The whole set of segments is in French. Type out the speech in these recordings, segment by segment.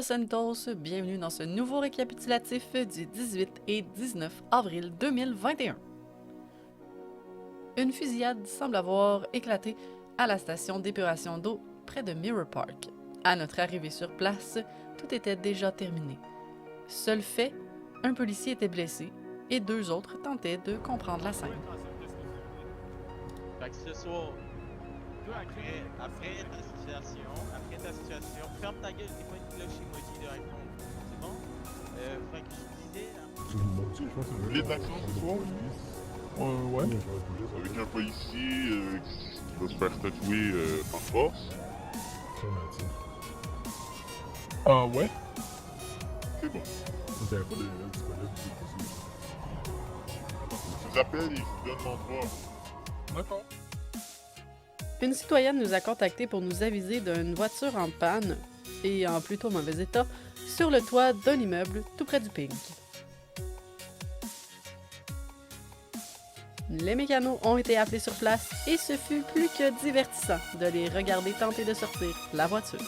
Los Santos, bienvenue dans ce nouveau récapitulatif du 18 et 19 avril 2021. Une fusillade semble avoir éclaté à la station d'épuration d'eau près de Mirror Park. À notre arrivée sur place, tout était déjà terminé. Seul fait, un policier était blessé et deux autres tentaient de comprendre la scène. Fait que ce soir, après ta situation, ferme ta gueule, t'es pas une cloche emoji de répondre. C'est bon? Fait que je disais là. Vous voulez de l'action ce soir? Ouais. Avec un policier qui va se faire tatouer par force. Ah ouais? C'est bon. Vous avez pas de nouvelles disponibles? Je vous appelle et je vous donne l'endroit. D'accord. Une citoyenne nous a contactés pour nous aviser d'une voiture en panne et en plutôt mauvais état sur le toit d'un immeuble tout près du Pink. Les mécanos ont été appelés sur place et ce fut plus que divertissant de les regarder tenter de sortir la voiture.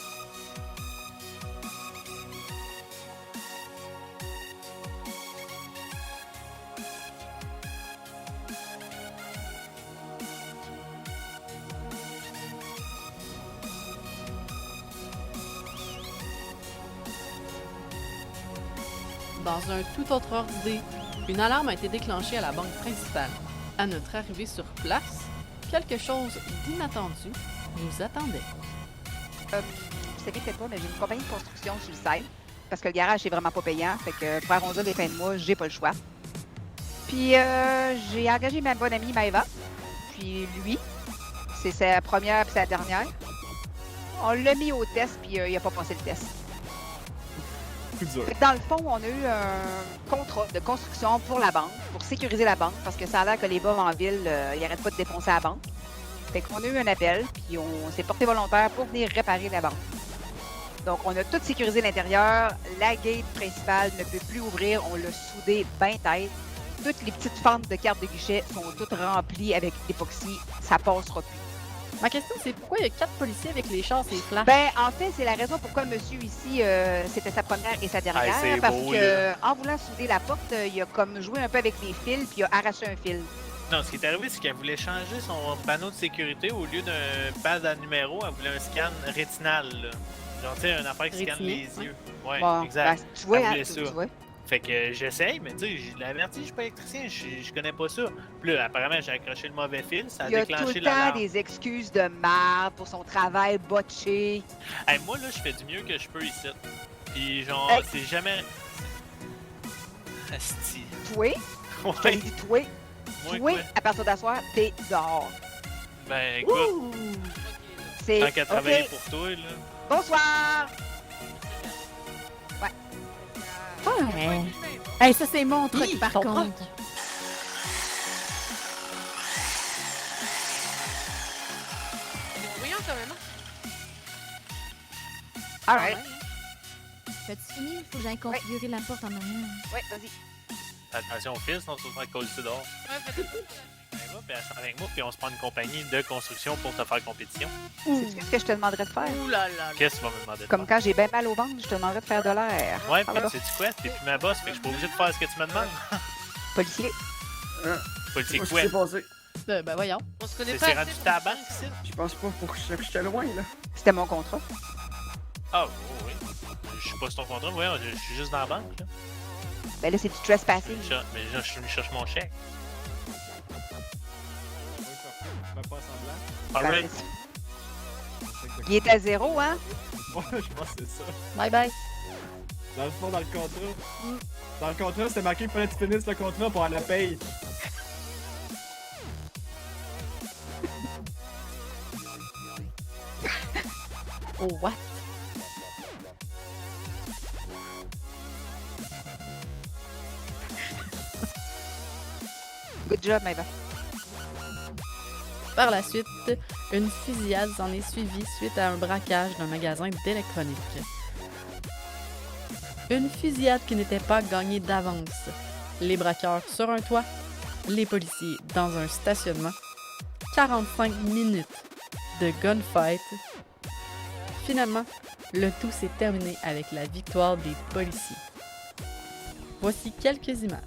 Dans un tout autre ordre d'idée, une alarme a été déclenchée à la banque principale. À notre arrivée sur place, quelque chose d'inattendu nous attendait. Vous savez peut-être pas, mais j'ai une compagnie de construction sur le site. Parce que le garage est vraiment pas payant. Fait que pour arrondir les fins de mois, j'ai pas le choix. Puis j'ai engagé ma bonne amie Maëva. Puis lui, c'est sa première puis sa dernière. On l'a mis au test, puis il a pas passé le test. Plus dur. Fait que dans le fond, on a eu un contrat de construction pour la banque, pour sécuriser la banque, parce que ça a l'air que les bas en ville, ils n'arrêtent pas de défoncer la banque. Fait qu'on a eu un appel, puis on s'est porté volontaire pour venir réparer la banque. Donc, on a tout sécurisé l'intérieur. La gate principale ne peut plus ouvrir. On l'a soudé bien tête. Toutes les petites fentes de cartes de guichet sont toutes remplies avec l'époxy. Ça passera plus. Ma question, c'est pourquoi il y a 4 policiers avec les chars et les flashs? Ben, en fait, c'est la raison pourquoi monsieur ici, c'était sa première et sa dernière. c'est parce beau, que, là. en voulant souder la porte, il a comme joué un peu avec les fils, puis il a arraché un fil. Non, ce qui est arrivé, c'est qu'elle voulait changer son panneau de sécurité. Au lieu d'un pad à numéro, elle voulait un scan rétinal. Là. Genre, tu sais, un affaire qui scanne les Rétinien, yeux. Ouais, Bon, exact. ben, tu vois, Elle hein, voulait tu ça. vois. Fait que j'essaye, mais tu sais, je l'ai averti, je suis pas électricien, je connais pas ça. Puis là, apparemment, j'ai accroché le mauvais fil, ça a Il a tout déclenché le temps l'alarme. des excuses de merde pour son travail botché. Hey, moi, là, je fais du mieux que je peux ici. Puis genre, Hey. c'est jamais... Asti. Toi, je te l'ai Ouais, dit, toi, moi, toi, quoi? à partir d'asseoir, t'es dehors. Ben, écoute, C'est tant qu'à travailler OK. pour toi, là... Bonsoir! Ouais. Hey, ça, c'est mon truc, Hi, par ton contre. Voyons quand même. All right. T'as-tu fini? Faut que j'aille configurer la porte en arrière. Ouais, vas-y. Attention au fils, sinon tu vas te faire coller ça dehors. Ouais, peut-être. Ben, va, puis elle sort avec moi, puis on se prend une compagnie de construction pour te faire compétition. C'est ce que je te demanderais de faire. Ouh là là. Qu'est-ce que tu vas me demander de Comme quand j'ai bien mal au ventre, je te demanderais de faire de l'air. faire? Ouais, Ah, puis là. sais-tu quoi? T'es plus ma boss, fait que je suis pas obligé de faire ce que tu me demandes. Policier. Politique Qu'est-ce quoi? qui s'est passé? Ben voyons. On se connaît C'est pas. rendu assez. ta banque, ici? Je pense pas pour que j'étais loin, là. C'était mon contrat. Ah, oh, oui. Je suis pas sur ton contrat, voyons, je suis juste dans la banque, là. Ben là, c'est du trespassing. Mais là, je cherche mon chèque. Ben, Alright. il est à zéro, hein? Ouais, je pense que c'est ça. Bye bye. Dans le fond, dans le contrat. Dans le contrat, c'était marqué qu'il fallait que tu finisses le contrat pour avoir la paye. Oh, what? Good job, Maëva. Par la suite, une fusillade s'en est suivie suite à un braquage d'un magasin d'électronique. Une fusillade qui n'était pas gagnée d'avance. Les braqueurs sur un toit, les policiers dans un stationnement, 45 minutes de gunfight. Finalement, Le tout s'est terminé avec la victoire des policiers. Voici quelques images.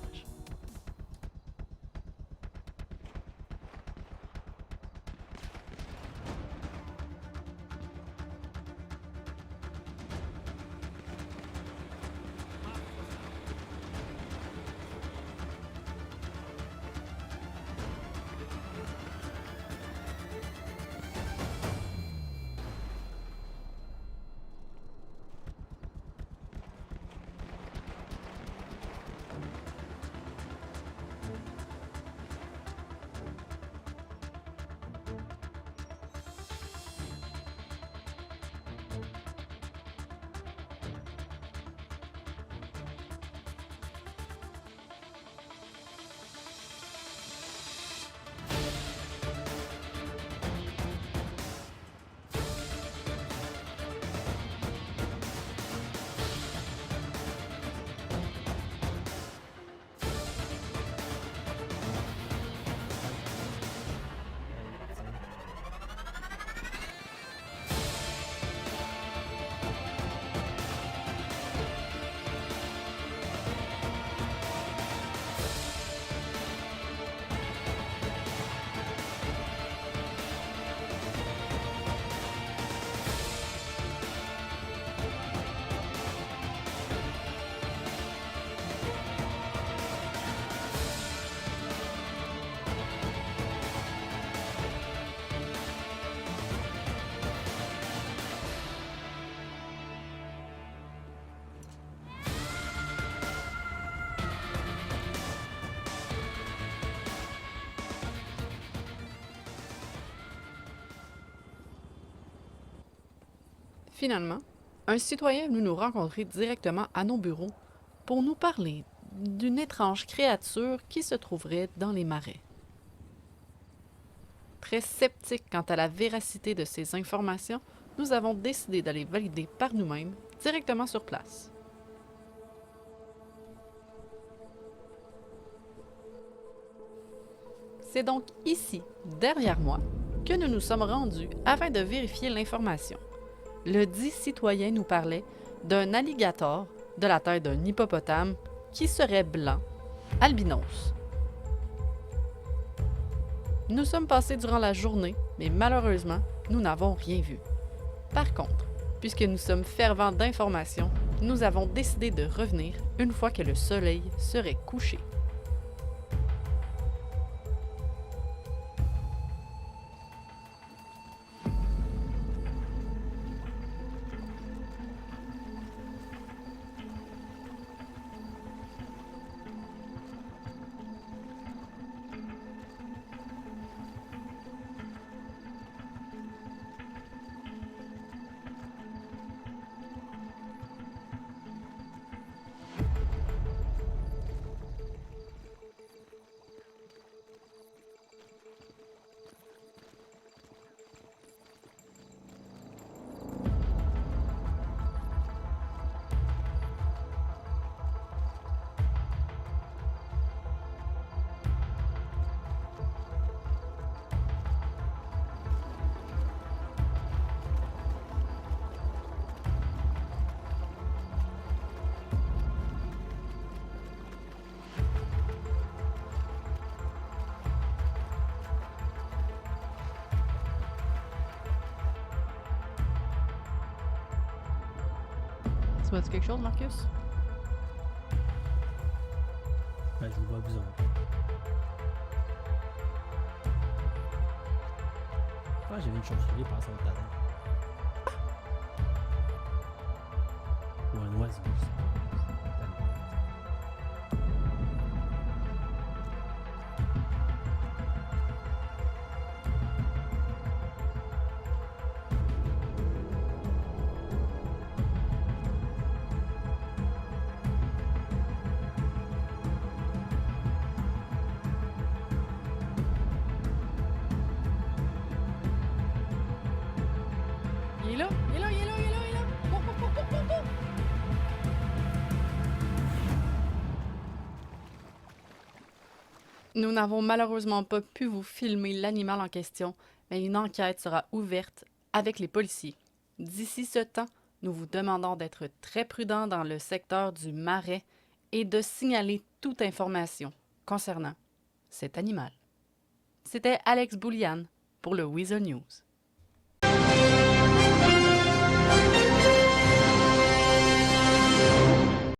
Finalement, un citoyen est venu nous rencontrer directement à nos bureaux pour nous parler d'une étrange créature qui se trouverait dans les marais. Très sceptiques quant à la véracité de ces informations, nous avons décidé d'aller valider par nous-mêmes directement sur place. C'est donc ici, derrière moi, que nous nous sommes rendus afin de vérifier l'information. Le dit citoyen nous parlait d'un alligator de la taille d'un hippopotame qui serait blanc, albinos. Nous sommes passés durant la journée, mais malheureusement, nous n'avons rien vu. Par contre, puisque nous sommes fervents d'informations, nous avons décidé de revenir une fois que le soleil serait couché. Tu m'as dit quelque chose, Marcus? Ben, je vous vois vous autres. Ah, j'ai vu une chauve-souris passer au talent. Ou un oiseau. Il est là, il est là, il est là, il est là, il est là! Oh, oh, oh, oh, oh, oh! Nous n'avons malheureusement pas pu vous filmer l'animal en question, mais une enquête sera ouverte avec les policiers. D'ici ce temps, Nous vous demandons d'être très prudent dans le secteur du Marais et de signaler toute information concernant cet animal. C'était Alex Boulian pour le Weasel News.